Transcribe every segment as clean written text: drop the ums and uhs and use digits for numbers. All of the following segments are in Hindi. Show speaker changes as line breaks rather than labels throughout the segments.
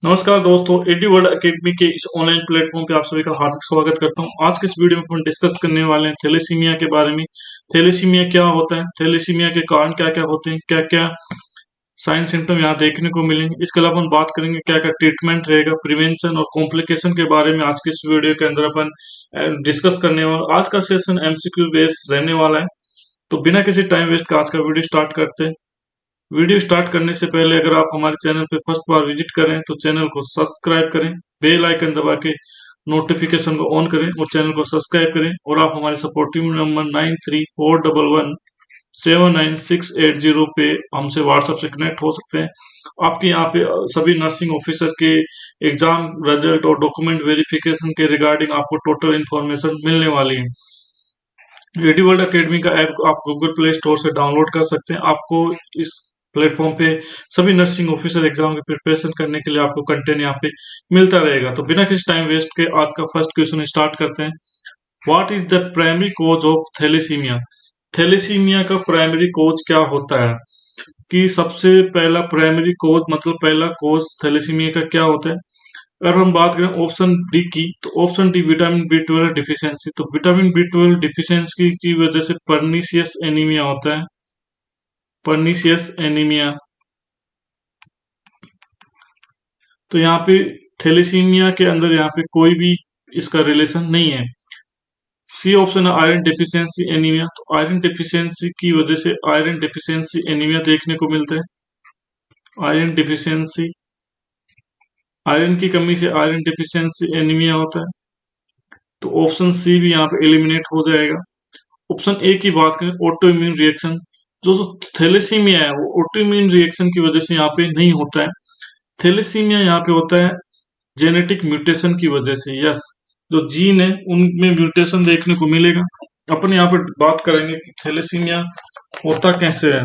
नमस्कार दोस्तों, एडी वर्ल्ड एकेडमी के इस ऑनलाइन प्लेटफॉर्म पे आप सभी का हार्दिक स्वागत करता हूं। आज के इस वीडियो में अपन डिस्कस करने वाले हैं थैलेसीमिया के बारे में। थैलेसीमिया क्या होता है, थैलेसीमिया के कारण क्या क्या होते हैं, क्या क्या साइन सिम्टम यहाँ देखने को मिलेंगे। इसके अलावा अपन बात करेंगे क्या क्या ट्रीटमेंट रहेगा, प्रिवेंशन और कॉम्प्लिकेशन के बारे में आज के इस वीडियो के अंदर अपन डिस्कस करने वाले। आज का सेशन एमसीक्यू बेस रहने वाला है, तो बिना किसी टाइम वेस्ट का आज का वीडियो स्टार्ट करते हैं। वीडियो स्टार्ट करने से पहले अगर आप हमारे चैनल पे फर्स्ट बार विजिट करें तो चैनल को सब्सक्राइब करें, बेल आइकन दबा के नोटिफिकेशन को ऑन करें और चैनल को सब्सक्राइब करें। और आप हमारे सपोर्टिव नंबर 9341179680 पे हमसे व्हाट्सएप से कनेक्ट हो सकते हैं। आपके यहाँ पे सभी नर्सिंग ऑफिसर के एग्जाम रिजल्ट और डॉक्यूमेंट वेरिफिकेशन के रिगार्डिंग आपको टोटल इन्फॉर्मेशन मिलने वाली है। एडी वर्ल्ड एकेडमी का ऐप आप गूगल प्ले स्टोर से डाउनलोड कर सकते हैं। आपको इस प्लेटफॉर्म पे सभी नर्सिंग ऑफिसर एग्जाम की प्रिपरेशन करने के लिए आपको कंटेंट यहाँ पे मिलता रहेगा। तो बिना किसी टाइम वेस्ट के आज का फर्स्ट क्वेश्चन स्टार्ट करते हैं। What is the primary cause of thalassaemia? Thalassaemia का प्राइमरी कोज क्या होता है? कि सबसे पहला प्राइमरी कोज मतलब पहला कोज थैलेसीमिया का क्या होता है? अगर हम बात करें ऑप्शन डी की, तो option D vitamin B 12 deficiency. तो विटामिन बी 12 डिफिशियंसी की वजह से पर्नीशियस एनीमिया होता है। Pernicious anaemia. तो यहाँ पे थैलेसीमिया के अंदर यहाँ पे कोई भी इसका रिलेशन नहीं है। सी ऑप्शन है आयरन डेफिशिएंसी एनीमिया। तो आयरन डेफिशिएंसी की वजह से आयरन डेफिशिएंसी एनीमिया देखने को मिलता है। आयरन डेफिशिएंसी, आयरन की कमी से आयरन डेफिशिएंसी एनीमिया होता है। तो ऑप्शन सी भी यहाँ पे एलिमिनेट हो जाएगा। ऑप्शन ए की बात करें, ऑटो इम्यून रिएक्शन। जो जो थैलेसीमिया है वो ऑटो इम्यून रिएक्शन की वजह से यहाँ पे नहीं होता है। थैलेसीमिया यहाँ पे होता है जेनेटिक म्यूटेशन की वजह से। यस, जो जीन है उनमें म्यूटेशन देखने को मिलेगा। अपन यहाँ पे बात करेंगे कि थैलेसीमिया होता कैसे है।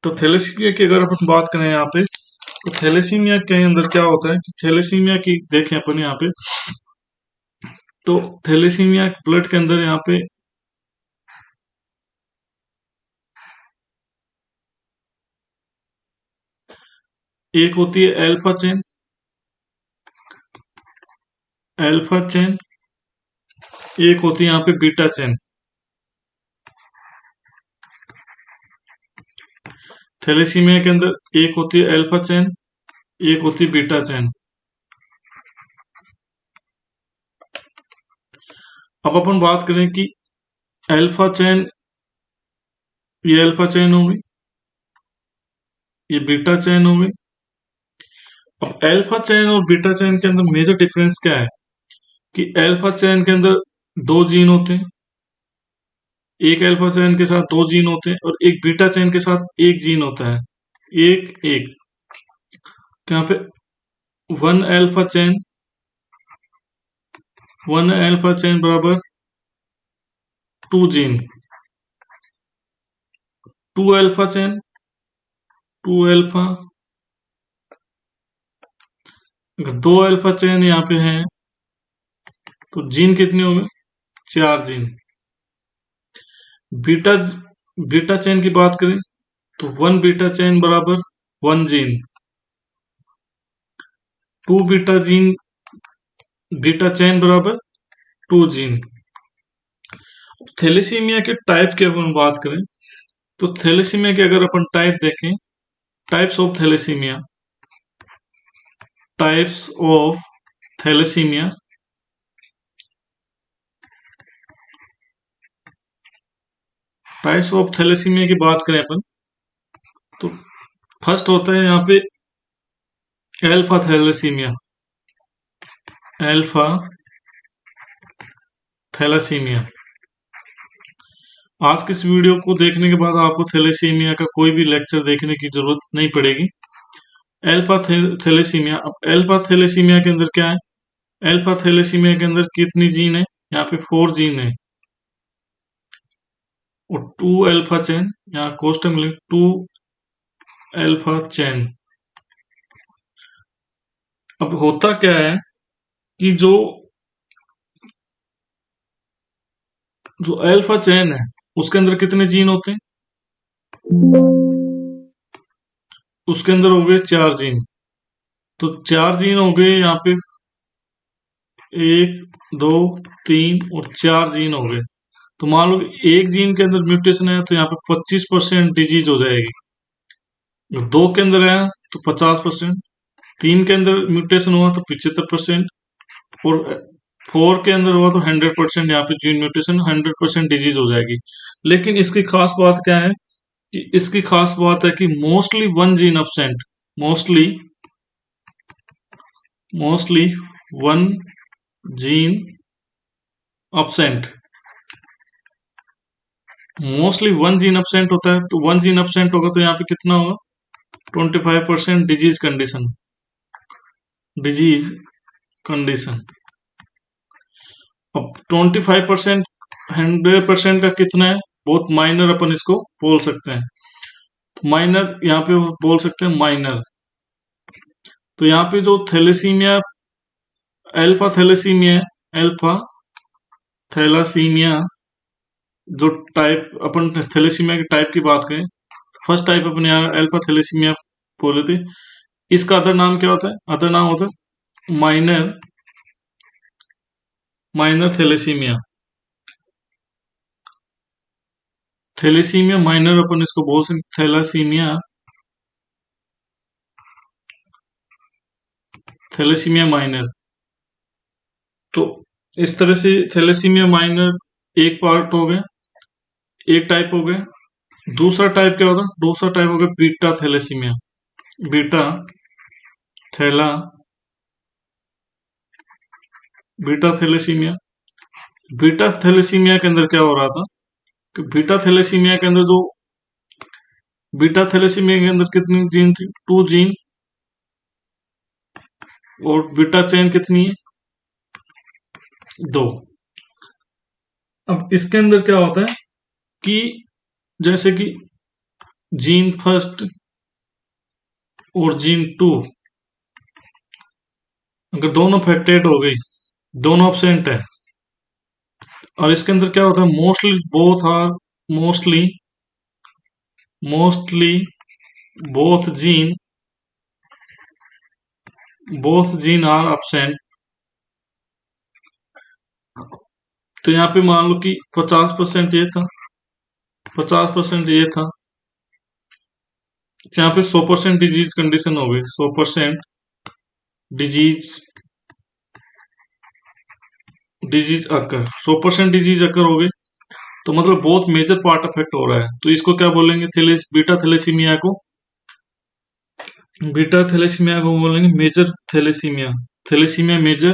तो थैलेसीमिया की अगर अपन बात करें यहाँ पे, तो थैलेसीमिया के अंदर क्या होता है कि थैलेसीमिया की देखें अपन यहाँ पे, तो थैलेसीमिया ब्लड के अंदर यहाँ पे एक होती है अल्फा चेन, अल्फा चेन, एक होती है यहाँ पे बीटा चेन। थैलेसीमिया के अंदर एक होती है अल्फा चेन, एक होती है बीटा चेन। अब अपन बात करें कि अल्फा चेन, ये अल्फा चेन हो गई, ये बीटा चेन हो गई। अब अल्फा चेन और बीटा चेन के अंदर मेजर डिफरेंस क्या है कि अल्फा चेन के अंदर दो जीन होते हैं, एक अल्फा चेन के साथ दो जीन होते हैं और एक बीटा चेन के साथ एक जीन होता है, एक एक। तो यहाँ पे one alpha chain, one alpha chain बराबर two gene. Two alpha chain, two alpha, अगर दो अल्फा चेन यहाँ पे है तो जीन कितने होंगे? चार जीन। बीटा बीटा चेन की बात करें तो वन बीटा चेन बराबर one gene, two beta gene, beta chain बराबर टू जीन। थैलेसीमिया के टाइप की अगर हम बात करें तो थैलेसीमिया के अगर अपन टाइप देखें, types of thalassaemia, types of thalassaemia, types of thalassaemia की बात करें अपन तो फर्स्ट होता है यहाँ पे एल्फा थैलेसीमिया, एल्फा थैलेसीमिया। आज के इस वीडियो को देखने के बाद आपको थैलेसीमिया का कोई भी लेक्चर देखने की जरूरत नहीं पड़ेगी। Alpha thalassaemia. अब एल्फा थैलेसीमिया के अंदर क्या है? एल्फा थैलेसीमिया के अंदर कितनी जीन है? यहाँ पे फोर जीन है और टू अल्फा चेन, यहाँ कोष्टक में टू अल्फा चेन। अब होता क्या है कि जो जो अल्फा चेन है उसके अंदर कितने जीन होते हैं? उसके अंदर हो गए चार जीन। तो 4 जीन हो गए यहाँ पे, 1 2 3 और 4 जीन हो गए। तो मान लो कि एक जीन के अंदर म्यूटेशन है तो यहाँ पे 25% डिजीज हो जाएगी। अगर 2 के अंदर है तो 50%, 3 के अंदर म्यूटेशन हुआ तो 75%, और 4 के अंदर हुआ तो 100% यहाँ पे जीन म्यूटेशन 100% डिजीज हो जाएगी। लेकिन इसकी खास बात क्या है कि इसकी खास बात है कि mostly one gene absent, mostly mostly one gene absent, mostly one gene absent होता है। तो वन जीन अपसेंट होगा तो यहाँ पे कितना होगा, 25% डिजीज कंडीशन, डिजीज कंडीशन। अब 25% 100% का कितना है, बहुत माइनर अपन इसको बोल सकते हैं। तो माइनर यहाँ पे बोल सकते हैं माइनर। तो यहाँ पे जो थैलेसीमिया, अल्फा थैलेसीमिया है, अल्फा थैलासीमिया जो टाइप, अपन थैलेसीमिया के टाइप की बात करें, फर्स्ट टाइप अपने यहाँ अल्फा थैलेसीमिया बोले थे। इसका अदर नाम क्या होता है, अदर नाम होता है minor, minor thalassaemia, thalassaemia minor अपन इसको बोल सकते, थैलासीमिया, थैलेसीमिया माइनर। तो इस तरह से थैलेसीमिया माइनर एक पार्ट हो गया, एक टाइप हो गया। दूसरा टाइप क्या होता है, दूसरा टाइप हो गया बीटा थैलेसीमिया, बीटा थैला, बीटा थैलेसीमिया। बीटा थैलेसीमिया के अंदर क्या हो रहा था कि बीटा थैलेसीमिया के अंदर जो, बीटा थैलेसीमिया के अंदर कितनी जीन थी, 2 जीन, और बीटा चेन कितनी है, 2। अब इसके अंदर क्या होता है कि जैसे कि जीन फर्स्ट और जीन 2 अगर दोनों अफेक्टेड हो गई, दोनों अब्सेंट है, और इसके अंदर क्या होता है, mostly both are, mostly mostly both gene, both gene are absent. तो यहाँ पे मान लो कि 50% ये था, 50% ये था, यहाँ पे 100% डिजीज कंडीशन हो गई, 100% डिजीज, डिजीज अकर, 100% डिजीज अकर हो गई। तो मतलब बहुत मेजर पार्ट अफेक्ट हो रहा है, तो इसको क्या बोलेंगे, बीटा थैलेसीमिया को, बीटा थैलेसीमिया को बोलेंगे major thalassaemia, thalassaemia major,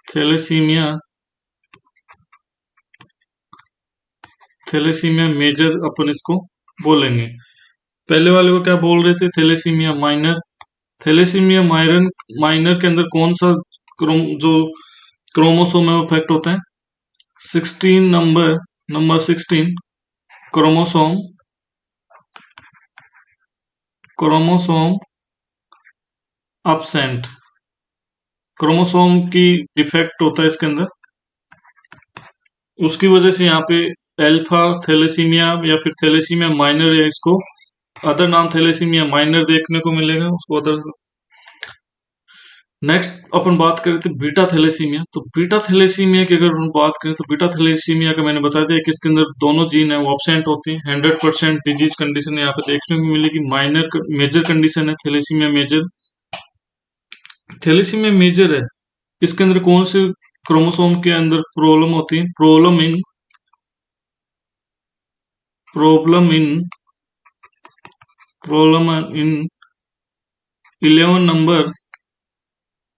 thalassaemia, thalassaemia major अपन इसको बोलेंगे। पहले वाले को क्या बोल रहे थे, thalassaemia minor. Thalassaemia minor, minor के अंदर कौन सा जो क्रोमोसोम है वो अफेक्ट होता है, 16 number, number 16 chromosome, chromosome absent, chromosome की डिफेक्ट होता है इसके अंदर, उसकी वजह से यहाँ पे अल्फा थैलेसीमिया या फिर थैलेसीमिया माइनर है, इसको अदर नाम थैलेसीमिया माइनर देखने को मिलेगा उसको अदर। नेक्स्ट अपन बात करें तो बीटा थैलेसीमिया। तो बीटा थैलेसीमिया की अगर हम बात करें तो बीटा थैलेसीमिया का मैंने बता दिया कि इसके अंदर दोनों जीन है वो एब्सेंट होती हैं, 100% डिजीज कंडीशन यहाँ पे देखने को मिलेगी। माइनर मेजर कंडीशन है थैलेसीमिया मेजर, थैलेसीमिया मेजर है। इसके अंदर कौन से क्रोमोसोम के अंदर प्रॉब्लम होती है, problem in, problem in, problem in 11 number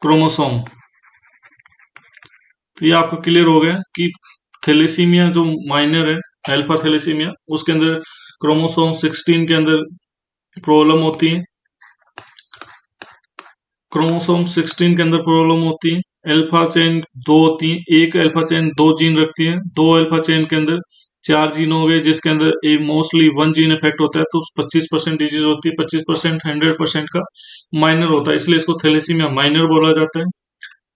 chromosome. तो ये आपको क्लियर हो गया कि थैलेसीमिया जो माइनर है, अल्फा थैलेसीमिया, उसके अंदर क्रोमोसोम 16 के अंदर प्रॉब्लम होती है, क्रोमोसोम 16 के अंदर प्रॉब्लम होती है। अल्फा चेन 2 होती है, एक अल्फा चेन 2 जीन रखती है, 2 अल्फा चेन के अंदर 4 जीन हो गए, जिसके अंदर मोस्टली 1 जीन इफेक्ट होता है, तो 25% डिजीज होती है, 25% 100% का माइनर होता है, इसलिए इसको थैलेसीमिया माइनर बोला जाता है।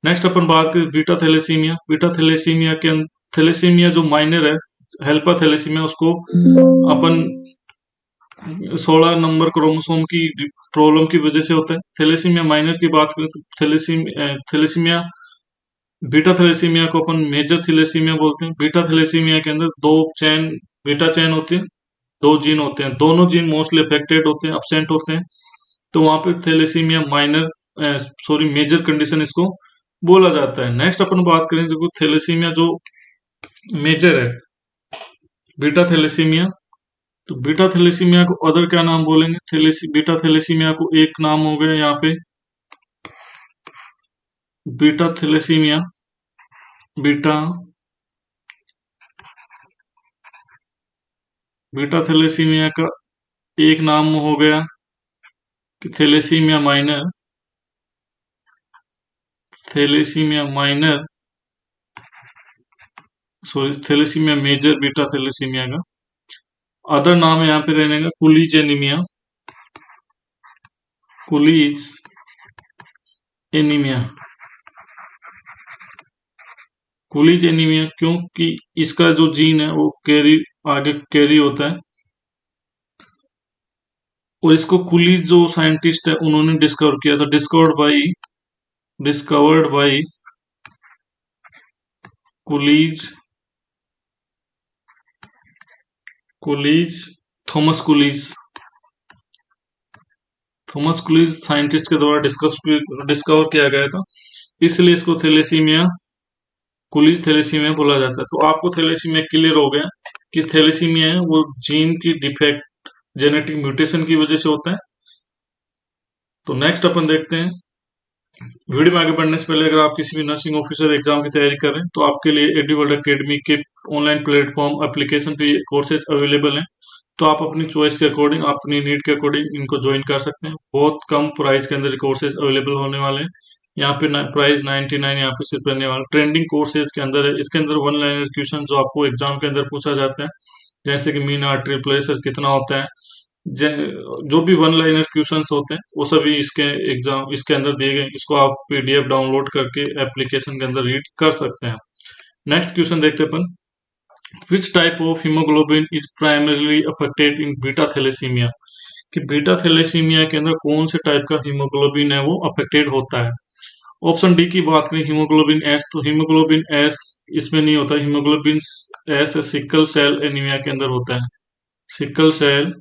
नेक्स्ट अपन बात करें बीटा थैलेसीमिया। बीटा थैलेसीमिया के अंदर थैलेसीमिया जो माइनर है, अल्फा थैलेसीमिया, उसको अपन 16 नंबर क्रोमोसोम की प्रॉब्लम की वजह से होता है। थैलेसीमिया माइनर की बात करें तो थैलेसीमिया बीटा थैलेसीमिया को अपन मेजर थैलेसीमिया बोलते हैं। बीटा थैलेसीमिया के अंदर दो चैन बीटा चैन होती है, दो जीन होते हैं, दोनों जीन मोस्टली अफेक्टेड होते हैं, absent होते हैं। तो वहां पे thalassaemia minor sorry major condition इसको बोला जाता है। नेक्स्ट अपन बात करें जो थैलेसीमिया जो मेजर है, बीटा थैलेसीमिया। तो बीटा थैलेसीमिया को अदर क्या नाम बोलेंगे? बीटा थैलेसीमिया को एक नाम हो गया यहाँ पे beta thalassaemia. Beta beta thalassaemia का एक नाम हो गया कि thalassaemia minor. Thalassaemia minor sorry thalassaemia major beta thalassaemia का अदर नाम यहाँ पे रहने का Cooley's anaemia. Cooley's anaemia. Cooley's anaemia क्योंकि इसका जो जीन है वो आगे कैरी होता है, और इसको कुलीज जो साइंटिस्ट है उन्होंने डिस्कवर किया था। Discovered by Coolidge Coolidge Thomas Coolidge. Thomas Coolidge scientist के द्वारा डिस्कवर किया गया था, इसलिए इसको थैलेसीमिया कुलीज थैलेसीमिया बोला जाता है। तो आपको थैलेसीमिया क्लियर हो गया कि थैलेसीमिया है वो जीन की डिफेक्ट जेनेटिक म्यूटेशन की वजह से होता है। तो नेक्स्ट अपन देखते हैं, वीडियो में आगे बढ़ने से पहले अगर आप किसी भी नर्सिंग ऑफिसर एग्जाम की तैयारी कर रहे हैं तो आपके लिए एडुवर्ल्ड एकेडमी के ऑनलाइन प्लेटफॉर्म एप्लीकेशन पे कोर्सेज अवेलेबल हैं। तो आप अपनी चॉइस के अकॉर्डिंग, अपनी नीड के अकॉर्डिंग इनको ज्वाइन कर सकते हैं। बहुत कम प्राइस के अंदर कोर्सेज अवेलेबल होने वाले हैं। यहाँ पे प्राइस 99 यहाँ पे सिर्फ रहने वाला। ट्रेंडिंग कोर्सेज के अंदर है, इसके अंदर वन लाइनर क्वेश्चन जो आपको एग्जाम के अंदर पूछा जाता है, जैसे कि मीन आर्टरी प्रेशर कितना होता है, जो भी वन लाइनर क्वेश्चंस होते हैं वो सभी इसके अंदर दिए गए। इसको आप पीडीएफ डाउनलोड करके एप्लीकेशन के अंदर रीड कर सकते हैं। नेक्स्ट क्वेश्चन देखते हैं अपन, which type of haemoglobin is primarily affected in beta thalassaemia. कि बीटा थैलेसीमिया के अंदर कौन से टाइप का हीमोग्लोबिन है वो अफेक्टेड होता है। ऑप्शन डी की बात करें हीमोग्लोबिन एस, तो हीमोग्लोबिन एस इसमें नहीं होता। Haemoglobin S sickle cell anaemia के अंदर होता है। Sickle cell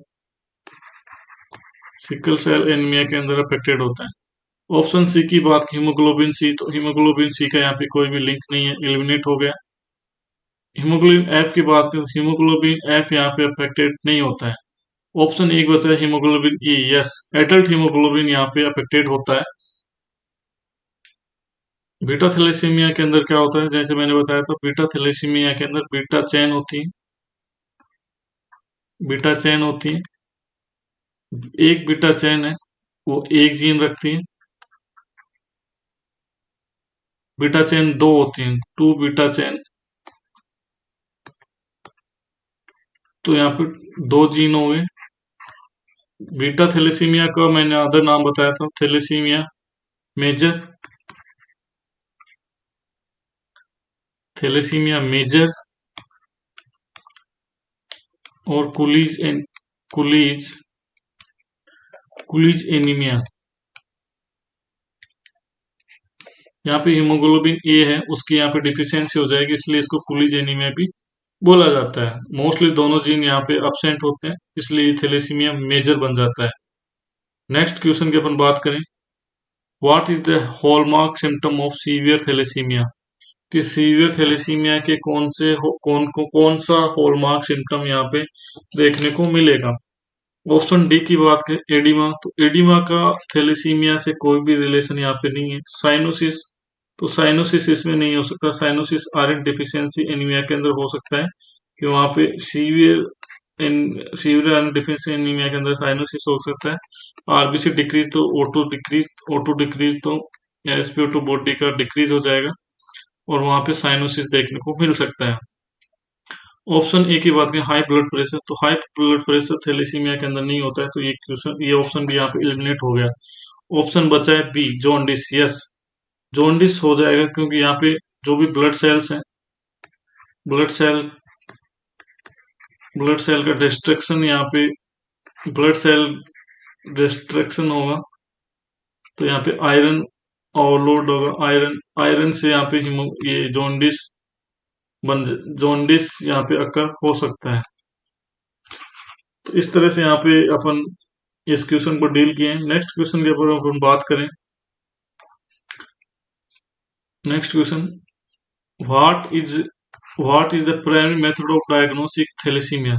sickle cell anaemia के अंदर अफेक्टेड होता है। ऑप्शन सी की बात हीमोग्लोबिन सी, तो हीमोग्लोबिन सी का यहाँ पे कोई भी लिंक नहीं है, एलिमिनेट हो गया। हीमोग्लोबिन एफ की बात करें तो हीमोग्लोबिन एफ यहाँ पे अफेक्टेड नहीं होता है। ऑप्शन एक बचा है हीमोग्लोबिन ई, यस एडल्ट हीमोग्लोबिन यहाँ पे अफेक्टेड होता है। बीटा थैलेसीमिया के अंदर क्या होता है, जैसे मैंने बताया था, बीटा थैलेसीमिया के अंदर बीटा चेन होती है। एक बीटा चेन है वो एक जीन रखती है। बीटा चेन दो होती हैं, टू बीटा चेन, तो यहाँ पे दो जीन हो गए। बीटा थैलेसीमिया का मैंने अदर नाम बताया था, थैलेसीमिया मेजर, थैलेसीमिया मेजर और कुलीज कुलीज एनीमिया। यहाँ पे हीमोग्लोबिन ए है उसकी यहाँ पे डिफिशियंसी हो जाएगी, इसलिए इसको कुलीज एनीमिया भी बोला जाता है। मोस्टली दोनों जीन यहाँ पे absent होते हैं, इसलिए थैलेसीमिया मेजर बन जाता है। नेक्स्ट क्वेश्चन की अपन बात करें, what is the hallmark symptom of severe thalassaemia. कि सीवियर थैलेसीमिया के कौन सा हॉलमार्क सिम्टम यहाँ पे देखने को मिलेगा। ऑप्शन डी की बात करें एडिमा, तो एडिमा का थैलेसीमिया से कोई भी रिलेशन यहाँ पे नहीं है। साइनोसिस, तो साइनोसिस इसमें नहीं हो सकता। साइनोसिस आयरन डेफिशिएंसी एनीमिया के अंदर हो सकता है कि वहां पे सीवियर आयरन डेफिशिएंसी एनीमिया के अंदर साइनोसिस हो सकता है। आरबीसी डिक्रीज तो ऑटो डिक्रीज तो एसपीओ2 बॉडी का डिक्रीज हो जाएगा और वहां पे साइनोसिस देखने को मिल सकता है। ऑप्शन ए की बात करें हाई ब्लड प्रेशर, तो हाई ब्लड प्रेशर थैलेसीमिया के अंदर नहीं होता है, तो ये ऑप्शन भी यहाँ पे एलिमिनेट हो गया। ऑप्शन बचा है बी जॉन्डिस, यस जॉन्डिस हो जाएगा क्योंकि यहाँ पे जो भी ब्लड सेल ब्लड सेल का डिस्ट्रक्शन यहाँ पे ब्लड सेल डिस्ट्रक्शन होगा, तो यहाँ पे आयरन ओवरलोड होगा। आयरन आयरन से यहाँ पे ये जॉन्डिस यहाँ पे अकर हो सकता है। तो इस तरह से यहाँ पे अपन इस क्वेश्चन को डील किए हैं। नेक्स्ट क्वेश्चन के ऊपर अपन बात करें। Next question, what is what is the primary method of diagnosis thalassaemia?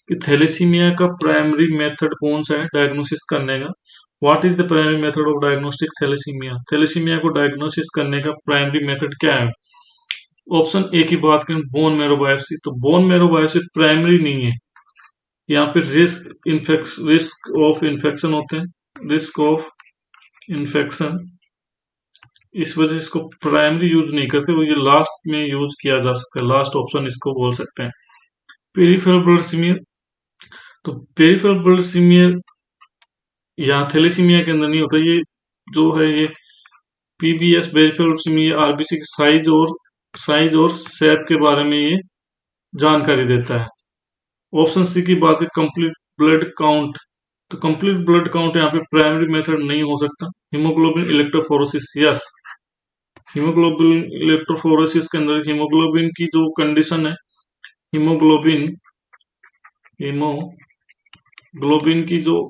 कि थैलेसीमिया का प्राइमरी मेथड कौन सा है डायग्नोसिस करने का? What is the primary method of diagnostic thalassaemia? Thalassaemia को डायग्नोसिस करने का प्राइमरी मेथड क्या है? ऑप्शन ए की बात करें, बोन मैरो बायोप्सी, तो बोन मैरो बायोप्सी प्राइमरी नहीं है। यहाँ पे रिस्क ऑफ इन्फेक्शन होते हैं, रिस्क ऑफ इन्फेक्शन, इस वजह से इसको प्राइमरी यूज नहीं करते, वो ये लास्ट में यूज किया जा सकता है, लास्ट ऑप्शन इसको बोल सकते हैं। पेरिफेरल ब्लड सीमियर, तो पेरिफेरल ब्लड सीमियर यहाँ थैलेसीमिया के अंदर नहीं होता। ये जो है ये पीबीएस पेरिफेरल सीमियर आरबीसी की साइज और शेप के बारे में ये जानकारी देता है। ऑप्शन सी की बात है, कंप्लीट ब्लड काउंट, तो कंप्लीट ब्लड काउंट यहाँ पे प्राइमरी मेथड नहीं हो सकता। Haemoglobin electrophoresis, yes, haemoglobin electrophoresis के अंदर हीमोग्लोबिन की जो कंडीशन है, हीमोग्लोबिन हीमोग्लोबिन की जो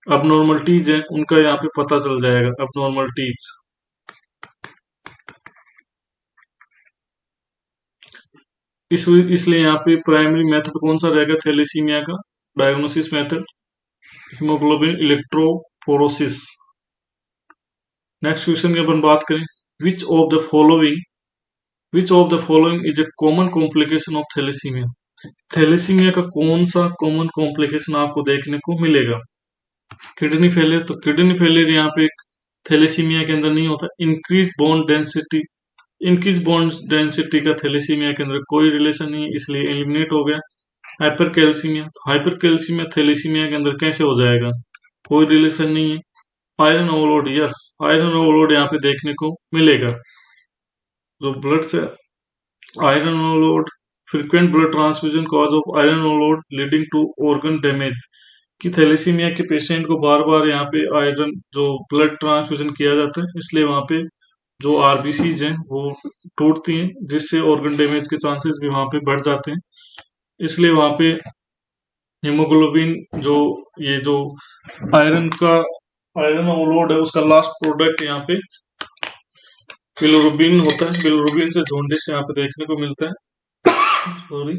अबनॉर्मलिटीज है उनका यहाँ पे पता चल जाएगा, अबनॉर्मलिटीज। इसलिए यहाँ पे प्राइमरी मेथड कौन सा रहेगा थैलेसीमिया का diagnosis method? Haemoglobin electrophoresis. Next question की अपन बात करें, which of the following which of the following is a common complication of thalassaemia? Thalassaemia का कौन सा कॉमन कॉम्प्लिकेशन आपको देखने को मिलेगा? किडनी फेलियर, तो किडनी फेलियर यहाँ पे थैलेसीमिया के अंदर नहीं होता। इंक्रीज बोन डेंसिटी का थैलेसीमिया के अंदर कोई रिलेशन नहीं है, इसलिए एलिमिनेट हो गया। हाइपर कैल्सीमिया, तो हाइपर कैल्सीमिया थैलेसीमिया के अंदर कैसे हो जाएगा? कोई रिलेशन नहीं है। Iron overload, yes, iron overload यहाँ पे देखने को मिलेगा। जो ब्लड से iron overload, frequent blood transfusion cause of iron overload leading to organ damage, कि थैलेसीमिया के पेशेंट को बार बार यहाँ पे आयरन जो ब्लड ट्रांसफ्यूजन किया जाता है, इसलिए वहां पे जो आरबीसीज हैं वो टूटती हैं, जिससे ऑर्गन डैमेज के चांसेस भी वहां पे बढ़ जाते हैं। इसलिए वहां पे हीमोग्लोबिन जो ये जो आयरन का आयरन ओवरलोड है उसका लास्ट प्रोडक्ट यहाँ पे बिलिरुबिन होता है। बिलिरुबिन से जॉन्डिस यहाँ पे देखने को मिलता है। सॉरी,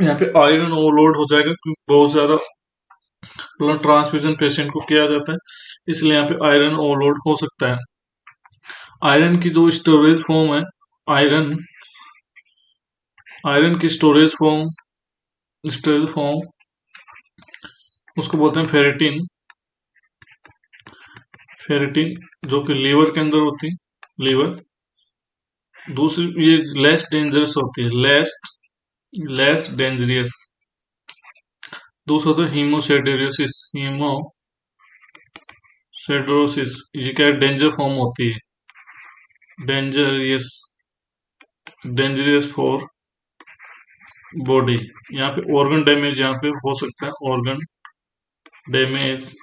यहाँ पे आयरन ओवरलोड हो जाएगा क्योंकि बहुत ज्यादा ब्लड ट्रांसफ्यूजन पेशेंट को किया जाता है, इसलिए यहाँ पे आयरन ओवरलोड हो सकता है। आयरन की जो आयरन आयरन की स्टोरेज फॉर्म उसको बोलते हैं फेरेटिन। फेरेटिन जो कि लीवर के अंदर होती है, लीवर। दूसरी ये लेस डेंजरस होती है, लेस डेंजरियस। दूसरा होता है हीमोसेडरोसिस, ये क्या डेंजर फॉर्म होती है, डेंजरियस डेंजरियस फॉर बॉडी। यहाँ पे ऑर्गन डैमेज यहाँ पे हो सकता है, ऑर्गन डैमेज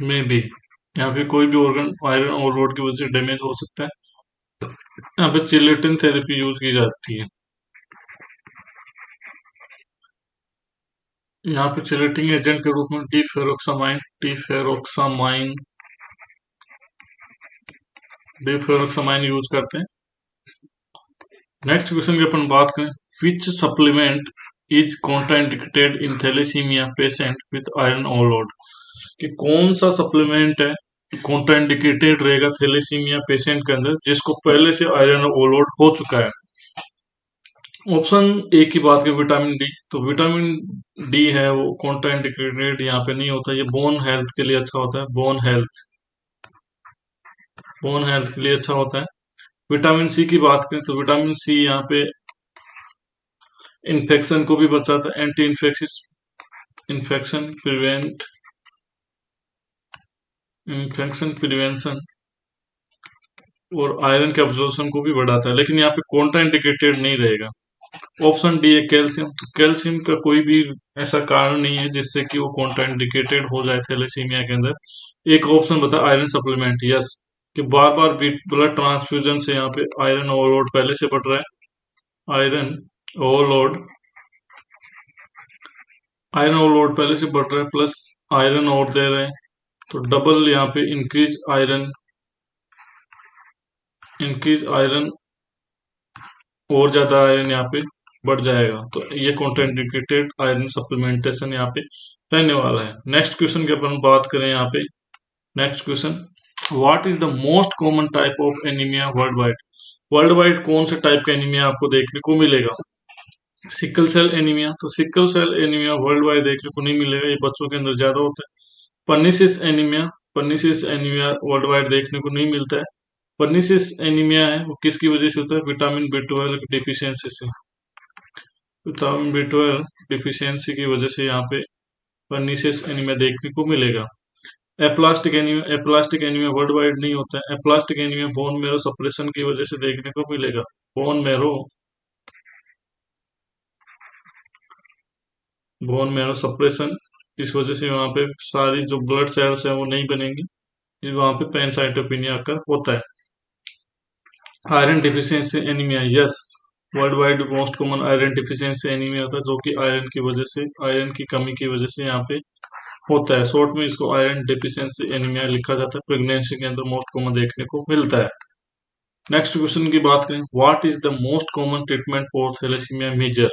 में भी यहाँ पे कोई भी ऑर्गन आयरन ओवरलोड की वजह से डैमेज हो सकता है। यहाँ पे चिलेटिन थेरेपी यूज की जाती है। यहाँ पे चिलेटिंग एजेंट के रूप में डिफेरोक्सामाइन यूज करते हैं। नेक्स्ट क्वेश्चन की अपन बात करें, which supplement is contraindicated in thalassaemia patient with iron overload? कि कौन सा सप्लीमेंट है कॉन्ट्राइंडिकेटेड रहेगा थैलेसीमिया पेशेंट के अंदर जिसको पहले से आयरन ओवरलोड हो चुका है? ऑप्शन ए की बात करें, विटामिन डी, तो विटामिन डी है वो कॉन्ट्राइंडिकेटेड यहाँ पे नहीं होता। ये बोन हेल्थ के लिए अच्छा होता है, बोन हेल्थ के लिए अच्छा होता है। विटामिन सी की बात करें तो विटामिन सी यहाँ पे इन्फेक्शन को भी बचाता है, इन्फेक्शन प्रिवेंट इन्फेक्शन प्रिवेंशन और आयरन के अब्जॉर्प्शन को भी बढ़ाता है, लेकिन यहाँ पे कॉन्ट्राइंडिकेटेड नहीं रहेगा। ऑप्शन डी है कैल्शियम। तो कैल्शियम का कोई भी ऐसा कारण नहीं है जिससे कि वो कॉन्ट्राइंडिकेटेड हो जाए थैलेसीमिया के अंदर। एक ऑप्शन बता आयरन सप्लीमेंट, यस, कि बार बार ब्लड ट्रांसफ्यूजन से यहाँ पे आयरन ओवरलोड पहले से बढ़ रहा है। ओवरलोड आयरन ओवरलोड पहले से बढ़ रहा है, प्लस आयरन और दे रहे हैं, तो डबल यहाँ पे इंक्रीज आयरन और ज्यादा आयरन यहाँ पे बढ़ जाएगा। तो ये कॉन्ट्राइंडिकेटेड आयरन सप्लीमेंटेशन यहाँ पे रहने वाला है। नेक्स्ट क्वेश्चन की अपन बात करें यहाँ पे, next question, what is the most common type of anaemia world wide. World wide कौन से टाइप का एनीमिया आपको देखने को मिलेगा? Sickle cell anaemia. तो sickle cell anaemia world wide देखने को नहीं मिलेगा, ये बच्चों के अंदर ज्यादा होता है। पर्निसिस एनीमिया वर्ल्ड वाइड देखने को नहीं मिलता है। पर्निसिस एनीमिया है वो किसकी वजह से होता है? विटामिन B12 डिफिशियंसी से। विटामिन B12 डिफिशियंसी की वजह से यहाँ पे पर्निसिस एनीमिया देखने को मिलेगा। एप्लास्टिक एनीमिया वर्ल्ड वाइड नहीं होता है। Aplastic anaemia bone marrow suppression की वजह से देखने को मिलेगा। बोन मेरो सप्रेशन, इस वजह से वहां पे सारी जो ब्लड सेल्स है वो नहीं बनेंगी, जिस वहां पे पैनसाइटोपिनिया आकर होता है। Iron deficiency anaemia, yes, world wide most common iron deficiency anaemia होता है, जो कि आयरन की कमी की वजह से यहाँ पे होता है। शॉर्ट में इसको आयरन डिफिशियंसी एनीमिया लिखा जाता है। प्रेगनेंसी के अंदर मोस्ट कॉमन देखने को मिलता है। नेक्स्ट क्वेश्चन की बात करें, what is the most common treatment for thalassaemia major.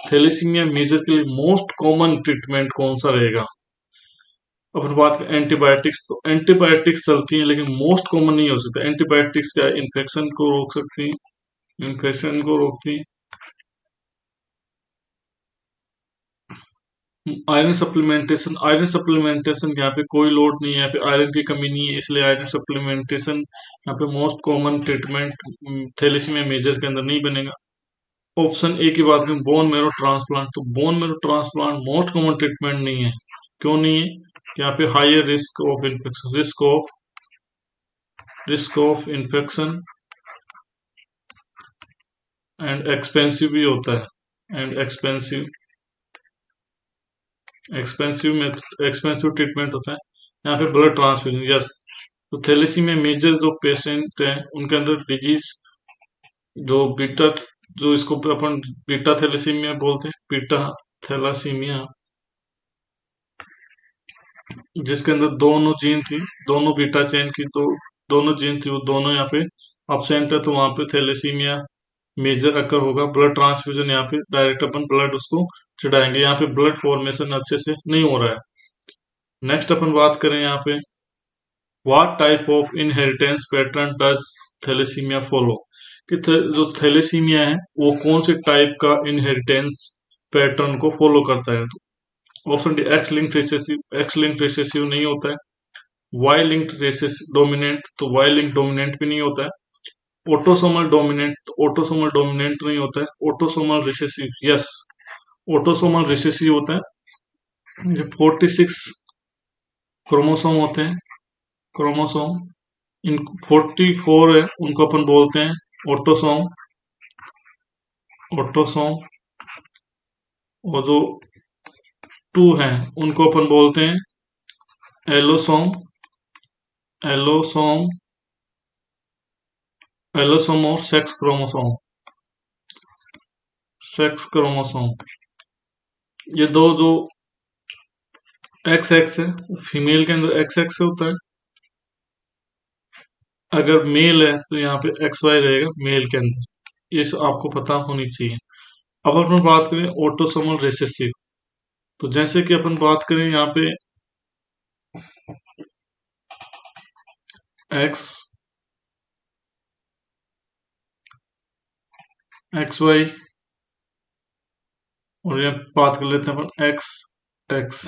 Thalassaemia major के लिए मोस्ट कॉमन ट्रीटमेंट कौन सा रहेगा? अपन बात करें एंटीबायोटिक्स, तो एंटीबायोटिक्स चलती हैं लेकिन मोस्ट कॉमन नहीं हो सकता। एंटीबायोटिक्स क्या इन्फेक्शन को रोक सकती हैं, इन्फेक्शन को रोकती हैं। आयरन सप्लीमेंटेशन यहाँ पे कोई लोड नहीं है, यहाँ पे आयरन की कमी नहीं है, इसलिए आयरन सप्लीमेंटेशन यहाँ पे most common treatment thalassaemia major के अंदर नहीं बनेगा। ऑप्शन ए की बात करें बोन मेरो ट्रांसप्लांट, तो bone marrow transplant most common treatment नहीं है। क्यों नहीं है? यहाँ पे higher risk of infection, risk of infection and expensive भी होता है, एंड एक्सपेंसिव ट्रीटमेंट होता है। यहाँ पे ब्लड ट्रांसफ्यूजन, यस। तो थैलेसीमिया मेजर जो पेशेंट हैं उनके अंदर डिजीज जो बीटा, जो इसको अपन बीटा थैलेसीमिया बोलते हैं, बीटा थैलासीमिया, जिसके अंदर दोनों जीन थी, दोनों बीटा चेन की दोनों जीन थी, वो दोनों यहाँ पे अब्सेंट है, तो वहां पे थैलेसीमिया मेजर अकर होगा। ब्लड ट्रांसफ्यूजन यहाँ पे डायरेक्ट अपन ब्लड उसको चढ़ाएंगे, यहाँ पे ब्लड फॉर्मेशन अच्छे से नहीं हो रहा है। नेक्स्ट अपन बात करें यहाँ पे, what type of inheritance pattern does thalassaemia follow, कि जो थैलेसीमिया है वो कौन से टाइप का इनहेरिटेंस पैटर्न को फॉलो करता है? तो option D x linked recessive नहीं होता है। वाई लिंक्ड डोमिनेंट, तो वाई लिंक्ड डोमिनेंट भी नहीं होता है। ऑटोसोमल डोमिनेंट, तो ऑटोसोमल डोमिनेंट नहीं होता है। Autosomal recessive, yes, autosomal recessive होता है। जो 46 क्रोमोसोम होते हैं, क्रोमोसोम इन 44 है, उनको अपन बोलते हैं ऑटोसोम। ऑटोसोम और जो 2 हैं उनको अपन बोलते हैं एलोसोम। एलोसोम एलोसोम और सेक्स क्रोमोसोम, ये दो जो एक्स एक्स है, फीमेल के अंदर एक्स एक्स होता है। अगर मेल है तो यहाँ पे एक्स वाई रहेगा मेल के अंदर, ये आपको पता होनी चाहिए। अब अपन बात करें ऑटोसोमल रिसेसिव, तो जैसे कि अपन बात करें यहाँ पे एक्स एक्स वाई, और यहाँ बात कर लेते हैं अपन एक्स एक्स।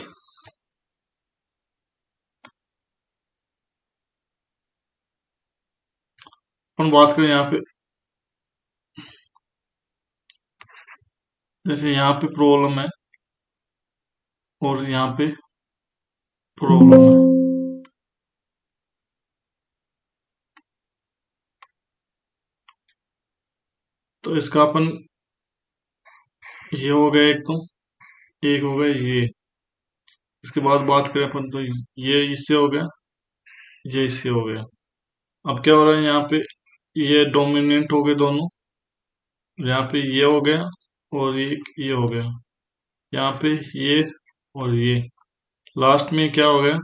अपन बात करें यहाँ पे, जैसे यहाँ पे प्रॉब्लम है और यहाँ पे प्रॉब्लम है, तो इसका अपन ये हो गया एक, तो एक हो गया ये। इसके बाद बात करें अपन तो ये इससे हो गया, ये इससे हो गया। अब क्या हो रहा है यहाँ पे, ये डोमिनेंट हो गए दोनों, यहाँ पे ये हो गया और ये हो गया, यहाँ पे ये और ये। लास्ट में क्या हो गया,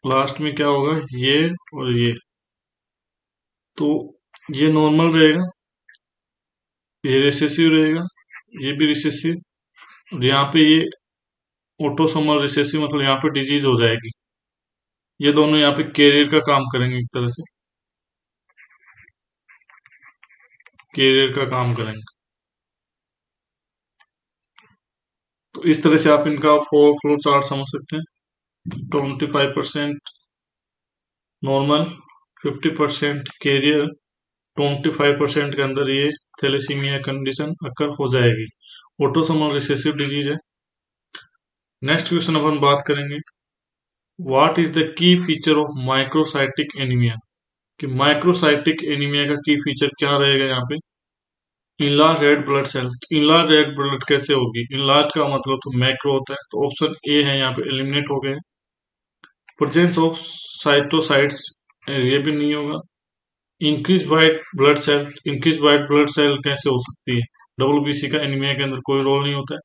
लास्ट में क्या होगा, ये और ये। तो ये नॉर्मल रहेगा, ये रिसेसिव रहेगा, ये भी रिसेसिव, और यहाँ पे ये ऑटोसोमल रिसेसिव, मतलब यहाँ पे डिजीज हो जाएगी। ये दोनों यहाँ पे कैरियर का काम करेंगे, एक तरह से कैरियर का काम करेंगे। तो इस तरह से आप इनका फ्लो चार्ट समझ सकते हैं। 25% नॉर्मल, 50% कैरियर, 25% के अंदर ये थैलेसीमिया कंडीशन अकर हो जाएगी, ऑटोसोमल रिसेसिव डिजीज है। नेक्स्ट क्वेश्चन अपन बात करेंगे, what is the key feature of microcytic anaemia, कि माइक्रोसाइटिक एनीमिया का की फीचर क्या रहेगा यहाँ पे। Enlarge red blood cell, enlarge red blood कैसे होगी, इनलार्ज का मतलब तो मैक्रो होता है, तो ऑप्शन ए है यहाँ पे एलिमिनेट हो गए। प्रेजेंस ऑफ साइटोसाइट्स, ये भी नहीं होगा। Increase white blood cell, increase white blood cell कैसे हो सकती है, डब्ल्यूबीसी का एनीमिया के अंदर कोई रोल नहीं होता है।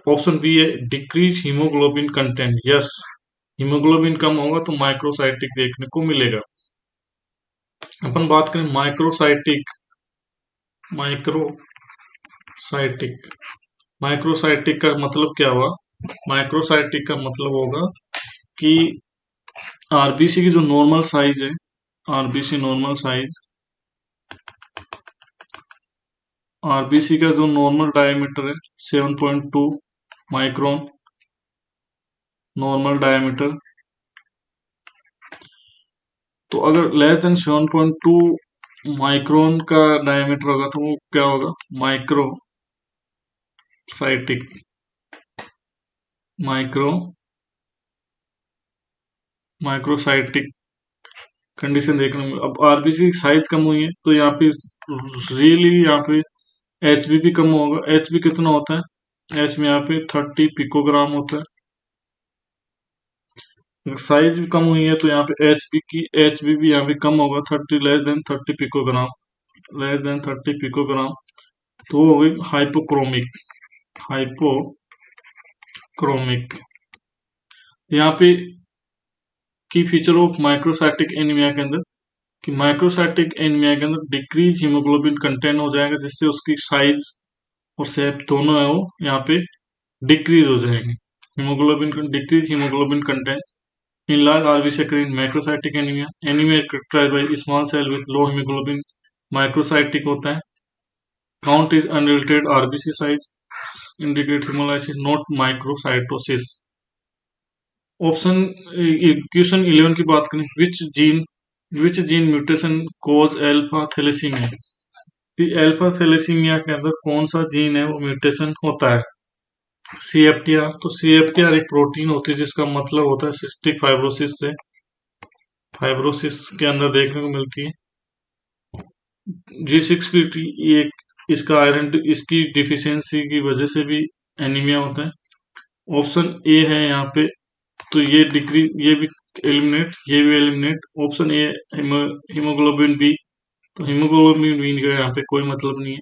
ऑप्शन बी है decrease haemoglobin content, yes, haemoglobin कम होगा तो माइक्रोसाइटिक देखने को मिलेगा। अपन बात करें माइक्रोसाइटिक, माइक्रोसाइटिक, माइक्रोसाइटिक का मतलब क्या हुआ, माइक्रोसाइटिक का मतलब होगा कि आरबीसी की जो नॉर्मल साइज है, आरबीसी नॉर्मल साइज, आरबीसी का जो नॉर्मल डायमीटर है 7.2 माइक्रोन नॉर्मल डायमीटर, तो अगर लेस देन 7.2 माइक्रोन का डायमीटर होगा तो वो क्या होगा, माइक्रोसाइटिक, माइक्रो माइक्रोसाइटिक कंडीशन देखने में। अब आरबीसी की साइज कम हुई है तो यहाँ पे रियली यहाँ पे एच बी कम होगा। एच बी कितना होता है, एच में यहाँ पे 30 पिकोग्राम होता है। साइज भी कम हुई है तो यहाँ पे एच बी भी यहाँ पे कम होगा, 30 less than 30 picogram, less than 30 picogram, तो वो हो गई हाइपोक्रोमिक, हाइपोक्रोमिक। यहाँ पे की फीचर ऑफ माइक्रोसाइटिक एनीमिया के अंदर, कि माइक्रोसाइटिक एनीमिया के अंदर डिक्रीज हीमोग्लोबिन कंटेंट हो जाएगा, जिससे उसकी साइज और शेप दोनों है वो यहाँ पे डिक्रीज हो जाएंगे। Haemoglobin decrease haemoglobin content in large RBC occurring macrocytic anemia, anemia characterized by small cell with low hemoglobin, microcytic होता है। Count is unrelated RBC size, indicate haemolysis not microcytosis. Option question 11 की बात करें, which gene mutation cause alpha thalassaemia, alpha thalassaemia के अंदर कौन सा जीन है वो म्यूटेशन होता है। सीएफटीआर, तो सीएफटीआर एक प्रोटीन होती है जिसका मतलब होता है सिस्टिक फाइब्रोसिस से, फाइब्रोसिस के अंदर देखने को मिलती है। G6PD एक इसका आयरन, इसकी डिफिशियंसी की वजह से भी एनीमिया होता है। ऑप्शन ए है यहाँ पे, तो ये डिक्रीज, ये भी एलिमिनेट, ये भी eliminate. Option A haemoglobin B, तो हीमोग्लोबिन बी का यहाँ पे कोई मतलब नहीं है।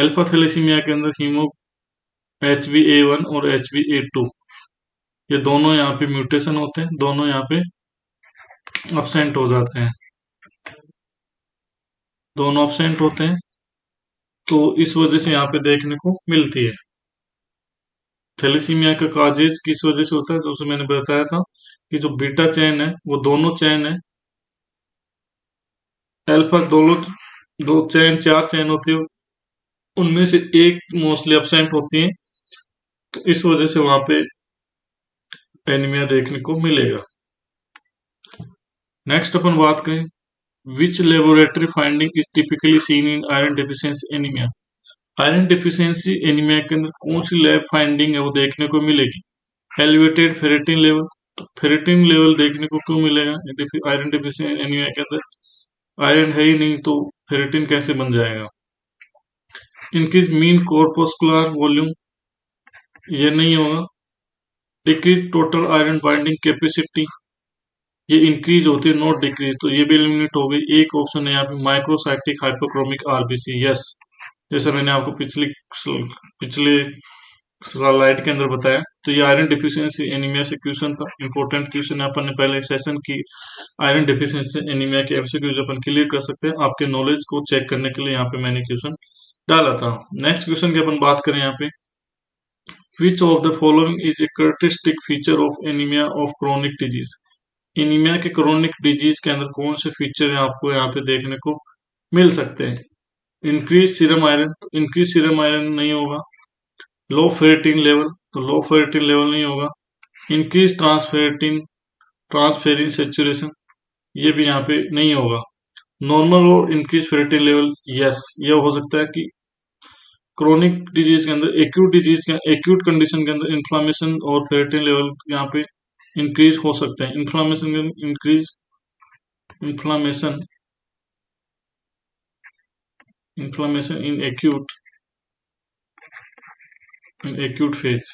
अल्फा थैलेसीमिया के अंदर हीमो HbA1 और HbA2, ये दोनों यहाँ पे म्यूटेशन होते हैं, दोनों यहाँ पे अब्सेंट हो जाते हैं, दोनों अब्सेंट होते हैं, तो इस वजह से यहाँ पे देखने को मिलती है। थैलेसीमिया का काजेज किस वजह से होता है, तो उसे मैंने बताया था कि जो बीटा चेन है वो दोनों चेन है, अल्फा दोनों, दो चेन, चार चेन होती है, उनमें से एक मोस्टली अब्सेंट होती है, तो इस वजह से वहां पे एनीमिया देखने को मिलेगा। नेक्स्ट अपन बात करें, which laboratory finding is typically seen in iron deficiency anaemia, iron deficiency anaemia के अंदर कौन सी लैब फाइंडिंग है वो देखने को मिलेगी। एलिवेटेड फेरेटिन लेवल, तो फेरेटिन लेवल देखने को क्यों मिलेगा आयरन डेफिशिएंसी एनीमिया के अंदर, आयरन है ही नहीं तो फेरेटिन कैसे बन जाएगा। इंक्रीज मीन कॉर्पोस्कुलर वॉल्यूम, ये नहीं होगा। Decrease total iron binding capacity, ये इंक्रीज होती है नॉट डिक्रीज, तो ये भी एलिमिनेट हो गई। एक ऑप्शन है यहाँ पे माइक्रोसाइटिक हाइपोक्रोमिक आरबीसी, यस, जैसे मैंने आपको पिछले पिछले स्लाइड के अंदर बताया। तो ये आयरन डिफिशियंसी एनीमिया से क्वेश्चन था, इंपॉर्टेंट क्वेश्चन है। अपन ने पहले सेशन की आयरन डिफिशियंसी एनीमिया के एमसीक्यूज अपन क्लियर कर सकते हैं। आपके नॉलेज को चेक करने के लिए यहाँ पे मैंने क्वेश्चन डाला था। नेक्स्ट क्वेश्चन की अपन बात करें यहाँ पे, विच of the following is a characteristic feature of anaemia of chronic disease. Anaemia के क्रोनिक डिजीज के अंदर कौन से फीचर है आपको यहाँ पे देखने को मिल सकते हैं। इंक्रीज सीरम आयरन, तो इंक्रीज सीरम आयरन नहीं होगा। लो फेरेटिन लेवल, तो लो फेरेटिन लेवल नहीं होगा। इंक्रीज ट्रांसफेरेटिन ट्रांसफेरिन सेचुरेशन, ये भी यहाँ पे नहीं होगा। नॉर्मल और इंक्रीज फेरेटिन लेवल, यस, ये हो सकता है कि क्रोनिक डिजीज के अंदर, एक्यूट डिजीज के एक्यूट कंडीशन के अंदर इन्फ्लामेशन और फेरेटिन लेवल यहाँ पे इंक्रीज हो सकते हैं। Inflammation increase, inflammation inflammation in acute phase,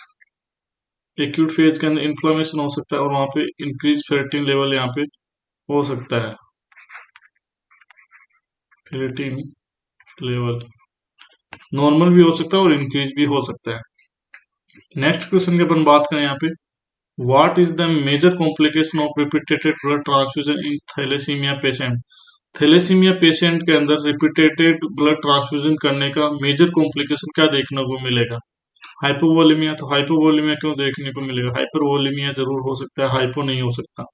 acute phase के अंदर इन्फ्लामेशन हो सकता है और वहां पे इंक्रीज फेरेटिन लेवल यहाँ पे हो सकता है। फेरेटिन लेवल नॉर्मल भी हो सकता है और इंक्रीज भी हो सकता है। नेक्स्ट क्वेश्चन की अपन बात करें यहाँ पे, what is the major complication of repeated blood transfusion in thalassaemia patient. Thalassaemia patient के अंदर रिपीटेड ब्लड ट्रांसफ्यूजन करने का मेजर कॉम्प्लिकेशन क्या देखने को मिलेगा। हाइपोवोलेमिया, तो हाइपोवोलेमिया क्यों देखने को मिलेगा, हाइपरवोलेमिया जरूर हो सकता है, हाइपो नहीं हो सकता।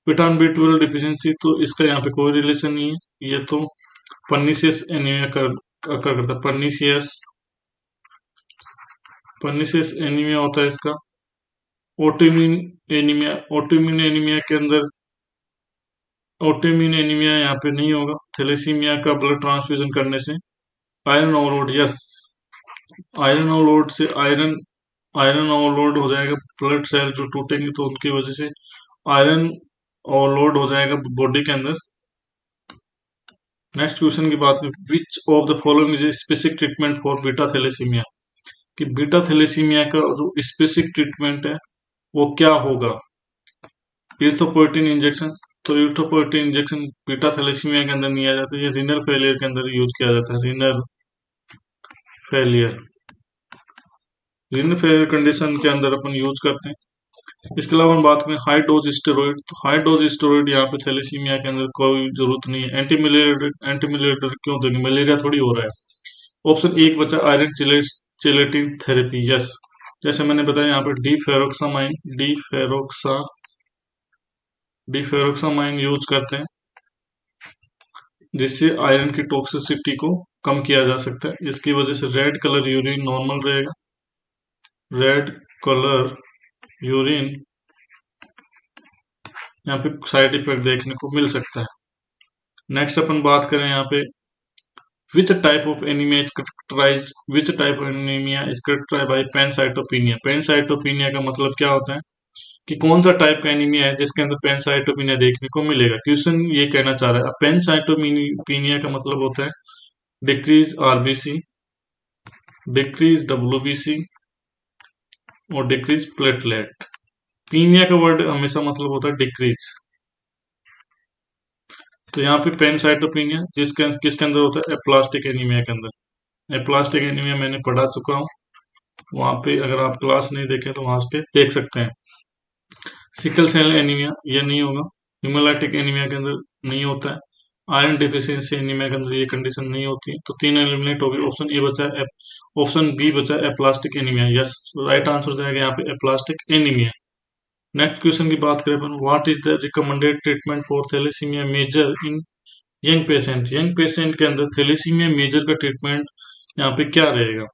विटामिन बी 12 डिफिशियंसी, तो इसका यहाँ पे कोई रिलेशन नहीं है, ये तो पर्निशियस एनीमिया कर करता है। पर्निशियस एनीमिया होता है इसका। ऑटोइम्यून एनीमिया के अंदर ऑटोइम्यून एनीमिया यहाँ पे नहीं होगा थैलेसीमिया का ब्लड ट्रांसफ्यूजन करने से। Iron overload, yes, iron overload से आयरन ओवरलोड हो जाएगा, ब्लड सेल जो टूटेंगे तो उनकी वजह से आयरन ओवरलोड हो जाएगा बॉडी के अंदर। नेक्स्ट क्वेश्चन की बात करें, which of the following is specific treatment for beta thalassaemia, कि बीटा थैलेसीमिया का जो स्पेसिफिक ट्रीटमेंट है वो क्या होगा। इरिथ्रोपोइटिन इंजेक्शन, तो इरिथ्रोपोइटिन इंजेक्शन बीटा थैलेसीमिया के अंदर नहीं आ जाता, ये रीनल फेलियर के अंदर यूज किया जाता है। Renal failure, renal failure condition के अंदर अपन यूज करते हैं। इसके अलावा हम बात करें हाई डोज स्टेरॉइड, तो हाई डोज स्टेरॉइड यहाँ पे थैलेसीमिया के अंदर कोई जरूरत नहीं है। एंटी मलेरिया क्यों देंगे, मलेरिया थोड़ी हो रहा है। ऑप्शन एक बचा आयरन चिलेटिन थेरेपी, यस, जैसे मैंने बताया यहाँ पे डिफेरोक्सामाइन यूज करते हैं, जिससे आयरन की टॉक्सिसिटी को कम किया जा सकता है। इसकी वजह से रेड कलर यूरिन नॉर्मल रहेगा, रेड कलर यूरिन यहाँ पे साइड इफेक्ट देखने को मिल सकता है। नेक्स्ट अपन बात करें यहाँ पे, which type of anaemia is characterised by pancytopenia. Pancytopenia का मतलब क्या होता है कि कौन सा टाइप का एनीमिया है जिसके अंदर पैनसाइटोपिनिया देखने को मिलेगा। क्वेश्चन ये कहना चाह रहा है, पैनसाइटोपिनिया का मतलब होता है डिक्रीज आरबीसी, डिक्रीज डब्ल्यूबीसी और डिक्रीज प्लेटलेट। पीनिया का वर्ड हमेशा मतलब होता है डिक्रीज। तो यहाँ पे पैनसाइटोपिनिया किसके अंदर होता है, एप्लास्टिक एनीमिया के अंदर। एप्लास्टिक एनीमिया मैंने पढ़ा चुका हूँ, वहां पे अगर आप क्लास नहीं देखे तो वहां पे देख सकते हैं। सिकल सेल एनीमिया ये नहीं होगा। हिमोलाइटिक एनीमिया के अंदर नहीं होता है। आयरन डिफिशियंसी एनीमिया के अंदर ये कंडीशन नहीं होती है। तो तीन एलिमिनेट हो गए। ऑप्शन ए बचा, ऑप्शन बी बचा aplastic anaemia, yes, right answer जाएगा यहाँ पे एप्लास्टिक एनीमिया। नेक्स्ट क्वेश्चन की बात करें अपन, what is the recommended treatment for thalassaemia major in young patient. Young patient के अंदर थैलेसीमिया मेजर का ट्रीटमेंट यहाँ पे क्या रहेगा।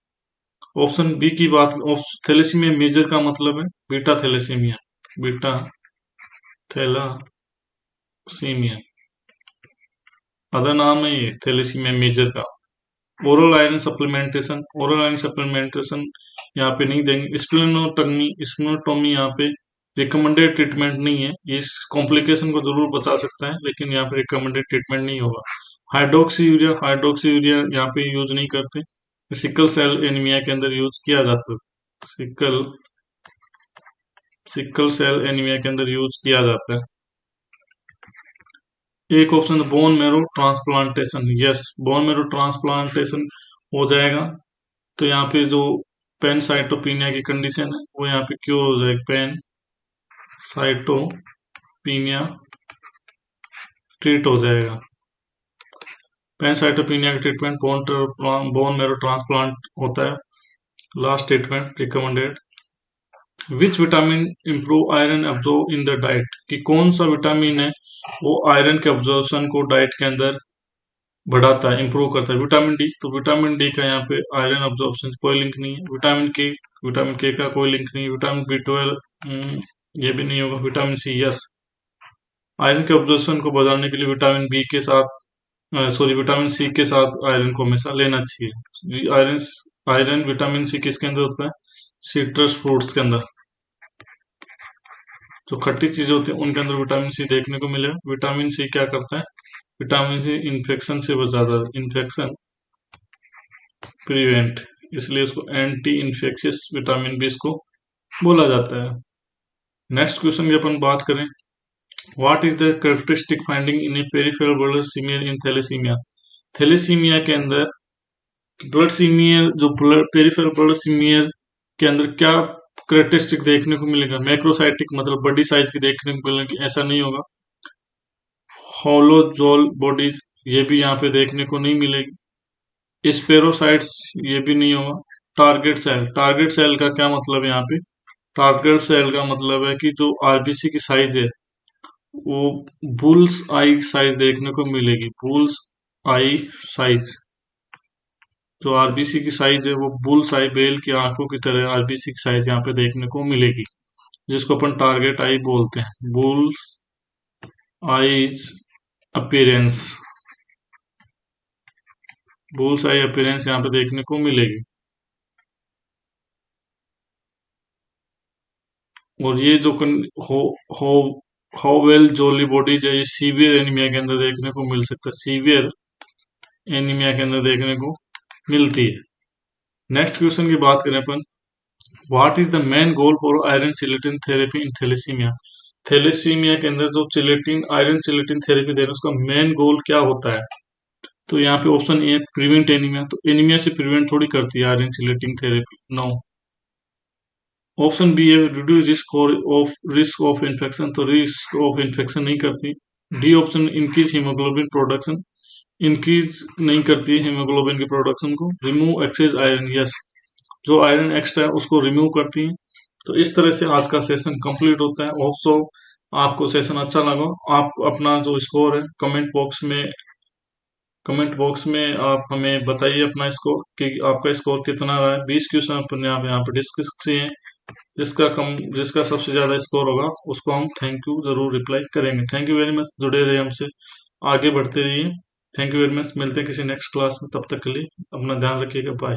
ऑप्शन बी की बात, थैलेसीमिया मेजर का मतलब है beta thalassaemia, beta thalassaemia other नाम है ये थैलेसीमिया मेजर का। ओरल आयरन सप्लीमेंटेशन यहाँ पे नहीं देंगे। स्प्लेनोटोमी यहाँ पे रिकमेंडेड ट्रीटमेंट नहीं है, इस कॉम्प्लिकेशन को जरूर बचा सकता है लेकिन यहाँ पे रिकमेंडेड ट्रीटमेंट नहीं होगा। हाइड्रोक्सी यूरिया यहाँ पे यूज नहीं करते। सिकल सेल एनीमिया के अंदर यूज किया जाता है। सिकल सेल एनीमिया के अंदर यूज किया जाता है। एक option bone marrow transplantation, yes bone marrow transplantation हो जाएगा। तो यहाँ पे जो पेनसाइटोपिनिया की कंडीशन है वो यहाँ पे क्योर हो जाएगी। पेनसाइटोपिनिया ट्रीट हो जाएगा। पेनसाइटोपिनिया का ट्रीटमेंट बोन मैरो ट्रांसप्लांट होता है। Last treatment recommended. Which vitamin improve iron absorb in the diet, कि कौन सा विटामिन है वो आयरन के एब्जॉर्प्शन को डाइट के अंदर बढ़ाता है, इंप्रूव करता है। विटामिन डी, तो विटामिन डी का यहाँ पे आयरन अब्जॉर्प्शन से कोई लिंक नहीं है। विटामिन के का कोई लिंक नहीं है। विटामिन B12 ये भी नहीं होगा। विटामिन सी, यस आयरन के अब्जॉर्प्शन को बढ़ाने के लिए विटामिन बी के साथ विटामिन सी के साथ आयरन को हमेशा लेना चाहिए। आयरन आयरन विटामिन सी किसके अंदर होता है, सिट्रस फ्रूट्स के अंदर। जो खट्टी चीजें होती है उनके अंदर विटामिन सी देखने को मिलेगा। विटामिन सी क्या करता है, विटामिन सी इन्फेक्शन से बचाता है, इन्फेक्शन प्रिवेंट, इसलिए उसको एंटी इन्फेक्शियस विटामिन भी इसको बोला जाता है। नेक्स्ट क्वेश्चन की अपन बात करें, what is the characteristic finding in a peripheral blood smear in thalassaemia. Thalassaemia के अंदर ब्लड सीमियर, जो ब्लड पेरिफेरल ब्लड सीमियर के अंदर क्या करेक्टरिस्टिक देखने को मिलेगा। मैक्रोसाइटिक मतलब बड़ी साइज की देखने को मिलेगी, ऐसा नहीं होगा। होलोजोल बॉडी ये भी यहाँ पे देखने को नहीं मिलेगी। स्पेरोसाइट्स ये भी नहीं होगा। टारगेट सेल का क्या मतलब है यहाँ पे, टारगेट सेल का मतलब है कि जो आरबीसी की साइज है वो बुल्स आई साइज देखने को मिलेगी। बुल्स आई साइज, जो आरबीसी की साइज है वो बुल्स आई बेल की आंखों की तरह आरबीसी की साइज यहाँ पे देखने को मिलेगी, जिसको अपन टारगेट आई बोलते हैं। बुल्स आईज अपीयरेंस, बुल्स आई अपीयरेंस यहाँ पे देखने को मिलेगी। और ये जो हो हो हाउ वेल जोली बॉडीज है, ये सीवियर एनीमिया के अंदर देखने को मिल सकता है। सीवियर एनीमिया के अंदर देखने को मिलती है। नेक्स्ट क्वेश्चन की बात करें अपन, what is the main goal for iron chelation therapy in thalassaemia. Thalassaemia के अंदर जो आयरन चिलेटिन थेरेपी दे रहे हैं उसका मेन गोल क्या होता है। तो यहाँ पे ऑप्शन ए प्रिवेंट एनीमिया, तो एनीमिया से प्रिवेंट थोड़ी करती है iron chelation therapy, no. Option B है रिड्यूस रिस्क ऑफ इन्फेक्शन, तो रिस्क ऑफ इन्फेक्शन नहीं करती। D option increase haemoglobin production, increase नहीं करती है हीमोग्लोबिन की प्रोडक्शन को। रिमूव एक्सेस आयरन, यस जो आयरन एक्स्ट्रा है उसको रिमूव करती है। तो इस तरह से आज का सेशन कंप्लीट होता है। होप्सो आपको सेशन अच्छा लगा। आप अपना जो स्कोर है कमेंट बॉक्स में आप हमें बताइए अपना स्कोर कि आपका स्कोर कितना रहा है। 20 क्वेश्चन अपन यहाँ पे डिस्कस किए हैं। जिसका सबसे ज्यादा स्कोर होगा उसको हम थैंक यू जरूर रिप्लाई करेंगे। थैंक यू वेरी मच, जुड़े रहिए हमसे, आगे बढ़ते रहिए। थैंक यू वेरी मच, मिलते हैं किसी नेक्स्ट क्लास में, तब तक के लिए अपना ध्यान रखिएगा, बाय।